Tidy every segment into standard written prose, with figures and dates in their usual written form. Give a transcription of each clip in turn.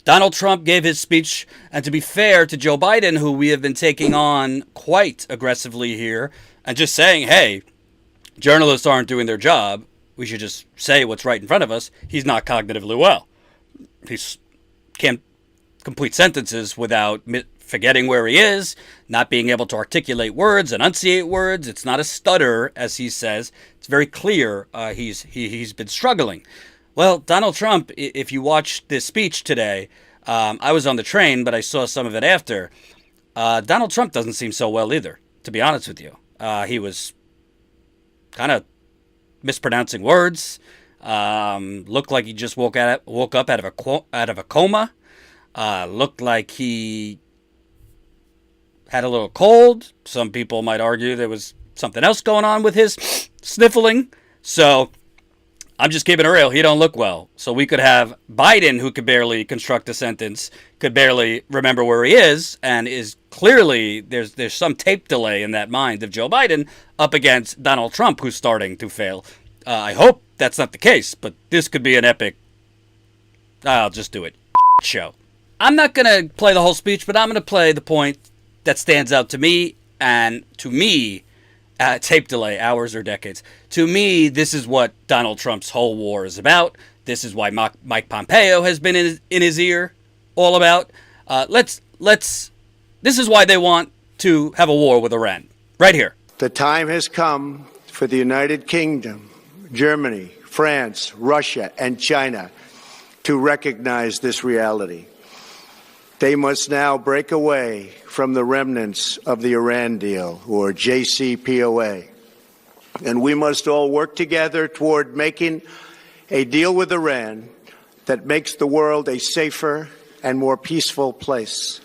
Donald Trump gave his speech, and to be fair to Joe Biden, who we have been taking on quite aggressively here, and just saying, hey, journalists aren't doing their job, we should just say what's right in front of us, he's not cognitively well. He can't complete sentences without forgetting where he is, not being able to articulate words, enunciate words. It's not a stutter, as he says. It's very clear he's been struggling. Well, Donald Trump, if you watched this speech today, I was on the train, but I saw some of it after. Donald Trump doesn't seem so well either, to be honest with you. He was kind of mispronouncing words. Looked like he just woke up out of a coma. Looked like he had a little cold. Some people might argue there was something else going on with his sniffling. So I'm just keeping it real. He don't look well. So we could have Biden, who could barely construct a sentence, could barely remember where he is, and is clearly there's some tape delay in that mind of Joe Biden up against Donald Trump, who's starting to fail. I hope that's not the case, but this could be an epic, I'll just do it, show. I'm not going to play the whole speech, but I'm going to play the point that stands out to me, and to me, tape delay, hours or decades. To me, this is what Donald Trump's whole war is about. This is why Mike Pompeo has been in his ear all about. This is why they want to have a war with Iran. Right here. The time has come for the United Kingdom, Germany, France, Russia, and China to recognize this reality. They must now break away from the remnants of the Iran deal, or JCPOA. And we must all work together toward making a deal with Iran that makes the world a safer and more peaceful place.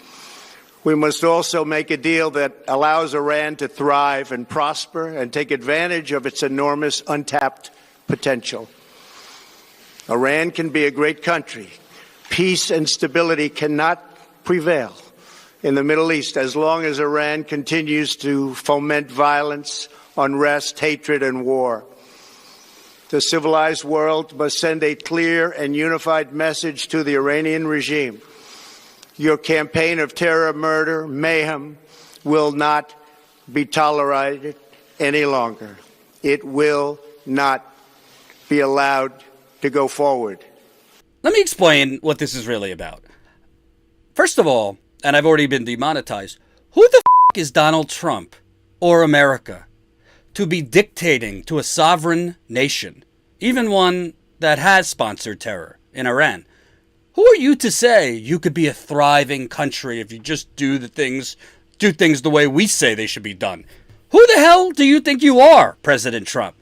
We must also make a deal that allows Iran to thrive and prosper and take advantage of its enormous untapped potential. Iran can be a great country. Peace and stability cannot prevail in the Middle East as long as Iran continues to foment violence, unrest, hatred, and war. The civilized world must send a clear and unified message to the Iranian regime. Your campaign of terror, murder, mayhem will not be tolerated any longer. It will not be allowed to go forward. Let me explain what this is really about. First of all, and I've already been demonetized, who the is Donald Trump or America to be dictating to a sovereign nation, even one that has sponsored terror in Iran? Who are you to say you could be a thriving country if you just do things the way we say they should be done? Who the hell do you think you are, President Trump?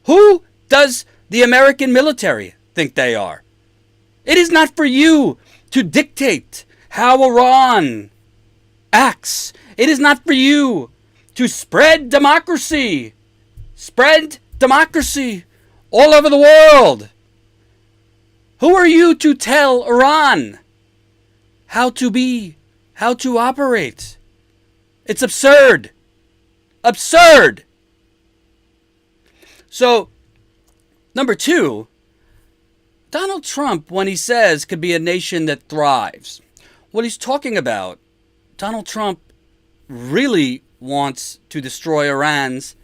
Who does the American military think they are? It is not for you to dictate how Iran acts. It is not for you to spread democracy. Spread democracy all over the world. Who are you to tell Iran how to be, how to operate? It's absurd. Absurd. So, number two, Donald Trump, when he says could be a nation that thrives, what he's talking about, Donald Trump really wants to destroy Iran's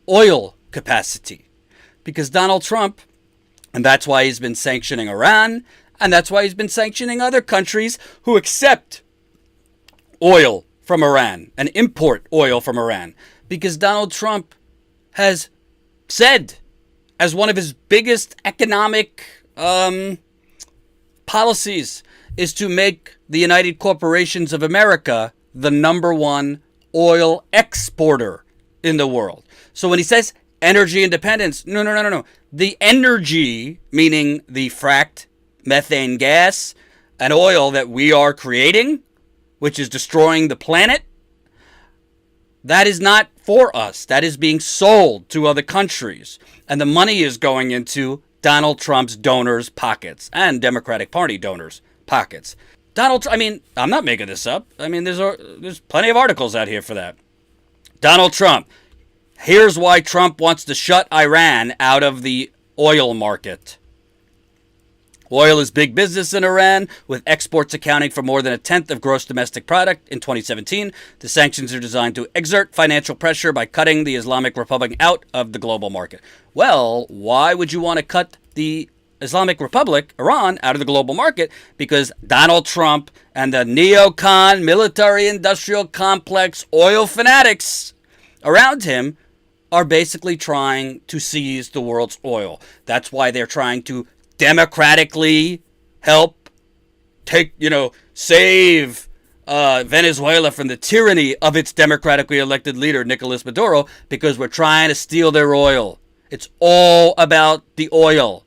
oil capacity. Because Donald Trump, and that's why he's been sanctioning Iran, and that's why he's been sanctioning other countries who accept oil from Iran and import oil from Iran. Because Donald Trump has said, as one of his biggest economic policies, is to make the United Corporations of America the number one oil exporter in the world. So when he says energy independence, no. The energy, meaning the fracked methane gas and oil that we are creating, which is destroying the planet, that is not for us. That is being sold to other countries. And the money is going into Donald Trump's donors' pockets and Democratic Party donors' pockets. I'm not making this up. There's plenty of articles out here for that. Donald Trump. Here's why Trump wants to shut Iran out of the oil market. Oil is big business in Iran, with exports accounting for more than a tenth of gross domestic product in 2017. The sanctions are designed to exert financial pressure by cutting the Islamic Republic out of the global market. Well, why would you want to cut the Islamic Republic, Iran, out of the global market? Because Donald Trump and the neocon military-industrial complex oil fanatics around him are basically trying to seize the world's oil. That's why they're trying to democratically help save Venezuela from the tyranny of its democratically elected leader, Nicolas Maduro, because we're trying to steal their oil. It's all about the oil.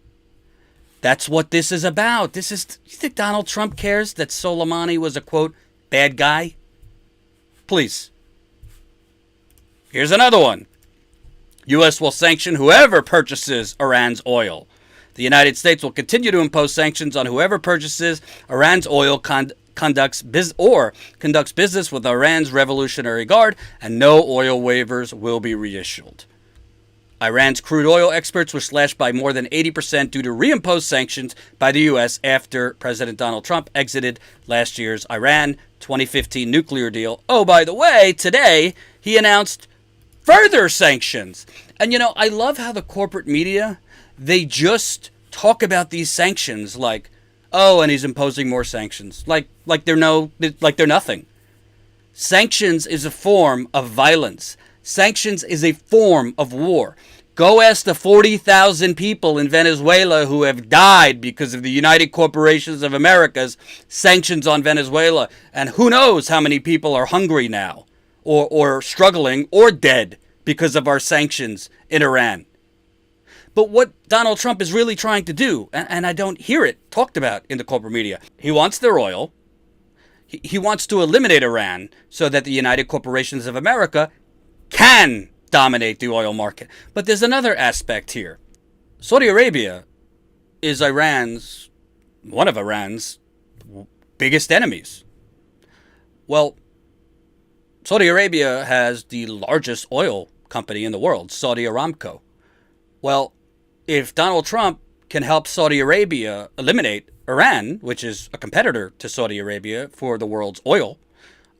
That's what this is about. You think Donald Trump cares that Soleimani was a, quote, bad guy? Please. Here's another one. U.S. will sanction whoever purchases Iran's oil. The United States will continue to impose sanctions on whoever purchases Iran's oil, conducts business with Iran's Revolutionary Guard, and no oil waivers will be reissued. Iran's crude oil exports were slashed by more than 80% due to reimposed sanctions by the U.S. after President Donald Trump exited last year's Iran 2015 nuclear deal. Oh, by the way, today he announced further sanctions. And, I love how the corporate media, they just talk about these sanctions like, oh, and he's imposing more sanctions. Like they're nothing. Sanctions is a form of violence. Sanctions is a form of war. Go ask the 40,000 people in Venezuela who have died because of the United Corporations of America's sanctions on Venezuela. And who knows how many people are hungry now or struggling or dead because of our sanctions in Iran. But what Donald Trump is really trying to do, and I don't hear it talked about in the corporate media, he wants their oil. He wants to eliminate Iran so that the United Corporations of America can dominate the oil market. But there's another aspect here. Saudi Arabia is one of Iran's biggest enemies. Well, Saudi Arabia has the largest oil company in the world, Saudi Aramco. Well, if Donald Trump can help Saudi Arabia eliminate Iran, which is a competitor to Saudi Arabia for the world's oil,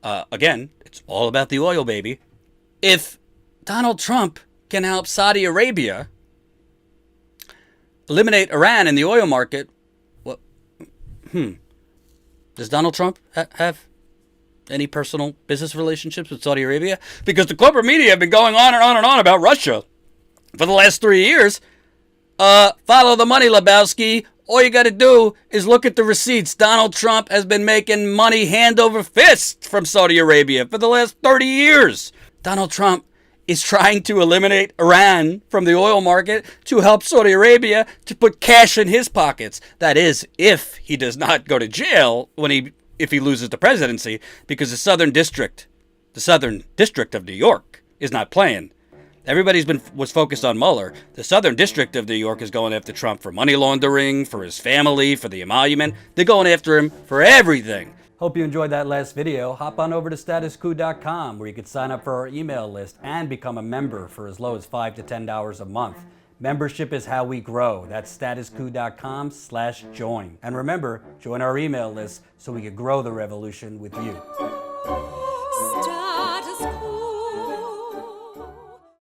again, it's all about the oil, baby. If Donald Trump can help Saudi Arabia eliminate Iran in the oil market, well, does Donald Trump have any personal business relationships with Saudi Arabia? Because the corporate media have been going on and on and on about Russia for the last 3 years. Follow the money, Lebowski. All you got to do is look at the receipts. Donald Trump has been making money hand over fist from Saudi Arabia for the last 30 years. Donald Trump is trying to eliminate Iran from the oil market to help Saudi Arabia to put cash in his pockets. That is, if he does not go to jail if he loses the presidency, because the Southern District of New York is not playing. Everybody's was focused on Mueller. The Southern District of New York is going after Trump for money laundering, for his family, for the emolument. They're going after him for everything. Hope you enjoyed that last video. Hop on over to statuscoup.com where you can sign up for our email list and become a member for as low as $5 to $10 a month. Membership is how we grow. That's statuscoup.com/join. And remember, join our email list so we can grow the revolution with you.